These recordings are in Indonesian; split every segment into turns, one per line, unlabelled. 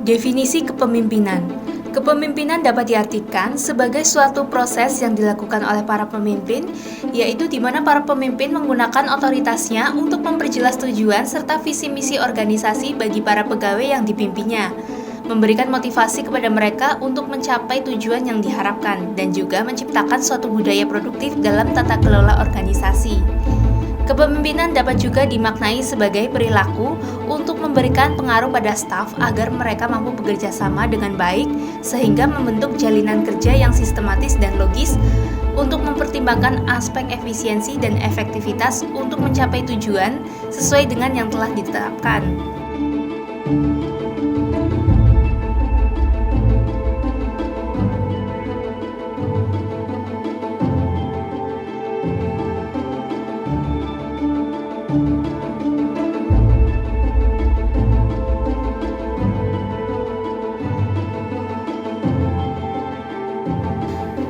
Definisi kepemimpinan. Kepemimpinan dapat diartikan sebagai suatu proses yang dilakukan oleh para pemimpin, yaitu di mana para pemimpin menggunakan otoritasnya untuk memperjelas tujuan serta visi misi organisasi bagi para pegawai yang dipimpinnya, memberikan motivasi kepada mereka untuk mencapai tujuan yang diharapkan, dan juga menciptakan suatu budaya produktif dalam tata kelola organisasi. Kepemimpinan dapat juga dimaknai sebagai perilaku untuk memberikan pengaruh pada staf agar mereka mampu bekerja sama dengan baik sehingga membentuk jalinan kerja yang sistematis dan logis untuk mempertimbangkan aspek efisiensi dan efektivitas untuk mencapai tujuan sesuai dengan yang telah ditetapkan.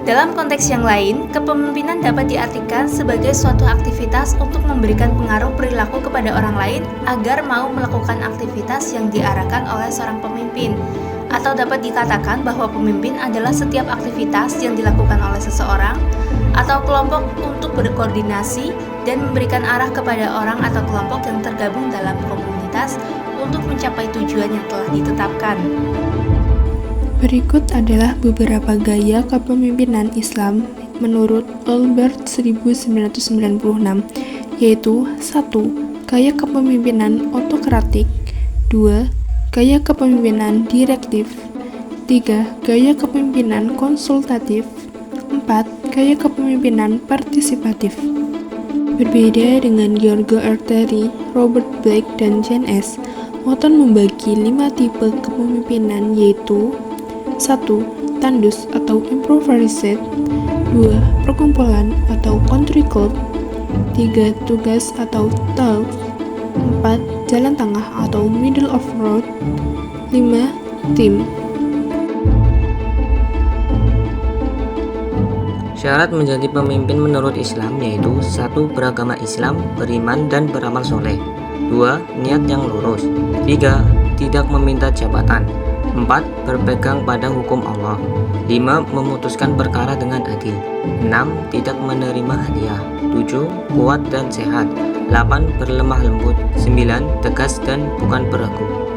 Dalam konteks yang lain, kepemimpinan dapat diartikan sebagai suatu aktivitas untuk memberikan pengaruh perilaku kepada orang lain agar mau melakukan aktivitas yang diarahkan oleh seorang pemimpin. Atau dapat dikatakan bahwa pemimpin adalah setiap aktivitas yang dilakukan oleh seseorang atau kelompok untuk berkoordinasi dan memberikan arah kepada orang atau kelompok yang tergabung dalam komunitas untuk mencapai tujuan yang telah ditetapkan.
Berikut adalah beberapa gaya kepemimpinan Islam menurut Albert 1996, yaitu 1. Gaya kepemimpinan otokratik, 2. Gaya kepemimpinan direktif, 3. Gaya kepemimpinan konsultatif, 4. Gaya kepemimpinan partisipatif. Berbeda dengan George R. Terry, Robert Blake, dan Jane S., Morton membagi 5 tipe kepemimpinan, yaitu 1. Tandus atau improvised, 2. Perkumpulan atau country club, 3. Tugas atau task, 4. Jalan tengah atau middle of road, 5. Tim.
Syarat menjadi pemimpin menurut Islam yaitu 1. Beragama Islam, beriman dan beramal soleh, 2. Niat yang lurus, 3. Tidak meminta jabatan, 4. Berpegang pada hukum Allah, 5. Memutuskan perkara dengan adil, 6. Tidak menerima hadiah, 7. Kuat dan sehat, 8. Berlemah lembut, 9. Tegas dan bukan beragu.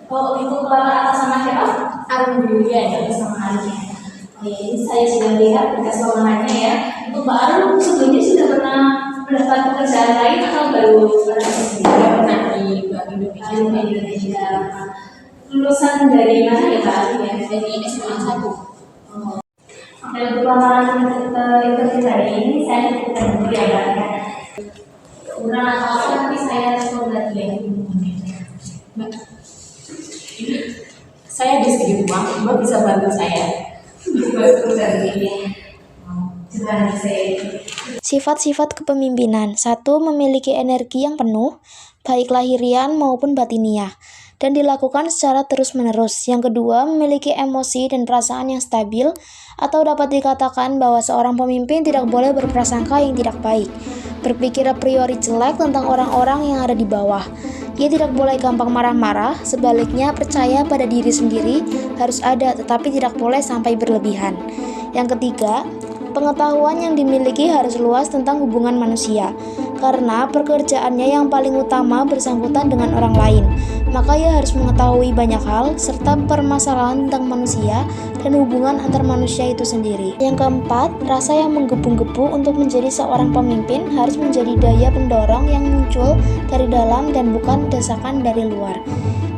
Oh, itu atas nama siapa? Alhamdulillah, atas nama Alia. Ini saya sudah lihat berkas lowongannya ya. Untuk Mbak Arul sebelumnya sudah pernah mendapatkan pekerjaan lain atau baru pernah pernah di Bank Indonesia? Lulusan dari mana ya Mbak Arul ya? Dari SMA 1. Oke, untuk lamaran interview hari ini saya bukan dulu ya Mbak ya. Kurang atau apa nanti saya respon lagi ya. Mbak, saya di sedikit uang, Mbak bisa bantu saya.
Sifat-sifat kepemimpinan. 1. Memiliki energi yang penuh, baik lahiriah maupun batiniah, dan dilakukan secara terus-menerus. Yang kedua, memiliki emosi dan perasaan yang stabil, atau dapat dikatakan bahwa seorang pemimpin tidak boleh berprasangka yang tidak baik, berpikir a priori jelek tentang orang-orang yang ada di bawah. Dia tidak boleh gampang marah-marah, sebaliknya percaya pada diri sendiri harus ada, tetapi tidak boleh sampai berlebihan. Yang ketiga, pengetahuan yang dimiliki harus luas tentang hubungan manusia, karena pekerjaannya yang paling utama bersangkutan dengan orang lain. Maka ia harus mengetahui banyak hal, serta permasalahan tentang manusia dan hubungan antar manusia itu sendiri. Yang keempat, rasa yang menggebu-gebu untuk menjadi seorang pemimpin harus menjadi daya pendorong yang muncul dari dalam dan bukan desakan dari luar.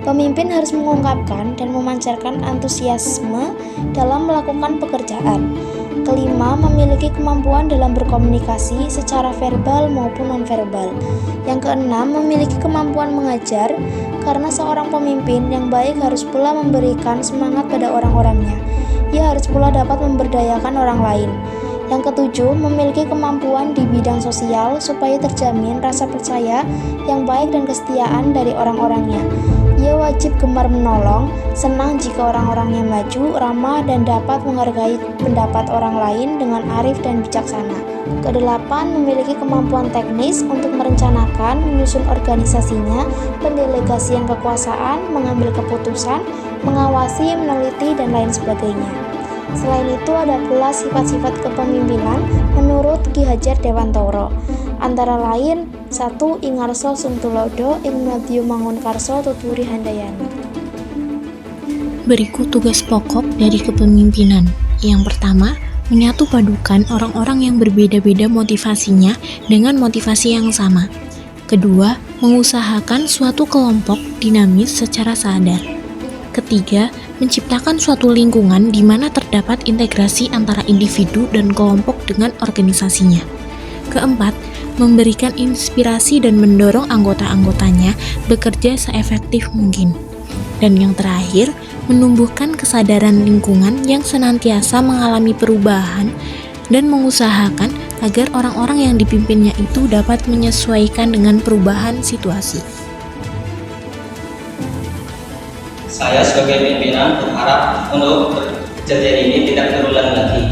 Pemimpin harus mengungkapkan dan memancarkan antusiasme dalam melakukan pekerjaan. Kelima, memiliki kemampuan dalam berkomunikasi secara verbal maupun nonverbal. Yang keenam, memiliki kemampuan mengajar, karena seorang pemimpin yang baik harus pula memberikan semangat pada orang-orangnya. Ia harus pula dapat memberdayakan orang lain. Yang ketujuh, memiliki kemampuan di bidang sosial supaya terjamin rasa percaya yang baik dan kesetiaan dari orang-orangnya. Ia wajib gemar menolong, senang jika orang-orangnya maju, ramah, dan dapat menghargai pendapat orang lain dengan arif dan bijaksana. Kedelapan, memiliki kemampuan teknis untuk merencanakan, menyusun organisasinya, pendelegasian kekuasaan, mengambil keputusan, mengawasi, meneliti, dan lain sebagainya. Selain itu ada pula sifat-sifat kepemimpinan menurut Ki Hajar Dewantara, antara lain 1. Ingarso Sungtulodo ing Madya Mangunkarso Tuturi Handayani.
Berikut tugas pokok dari kepemimpinan. Yang pertama, menyatu padukan orang-orang yang berbeda-beda motivasinya dengan motivasi yang sama. Kedua, mengusahakan suatu kelompok dinamis secara sadar. Ketiga, menciptakan suatu lingkungan di mana terdapat integrasi antara individu dan kelompok dengan organisasinya. Keempat, memberikan inspirasi dan mendorong anggota-anggotanya bekerja seefektif mungkin. Dan yang terakhir, menumbuhkan kesadaran lingkungan yang senantiasa mengalami perubahan dan mengusahakan agar orang-orang yang dipimpinnya itu dapat menyesuaikan dengan perubahan situasi.
Saya sebagai pimpinan berharap untuk kejadian ini tidak terulang lagi,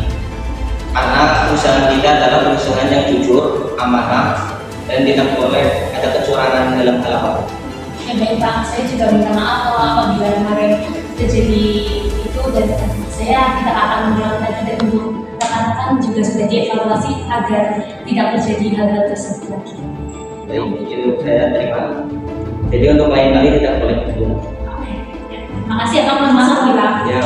karena perusahaan kita adalah perusahaan yang jujur, amanah, dan tidak boleh ada kecurangan dalam hal apapun.
Ya baik Pak, saya juga minta maaf kalau apabila kemarin terjadi itu, dan saya tidak akan mengulang lagi, dan untuk rekan-rekan juga sudah dievaluasi agar tidak terjadi hal-hal tersebut lagi.
Baik, itu saya terima. Jadi untuk lain kali tidak boleh berulang.
Makasih ya Pak, mohon maaf ya Pak.
Ya.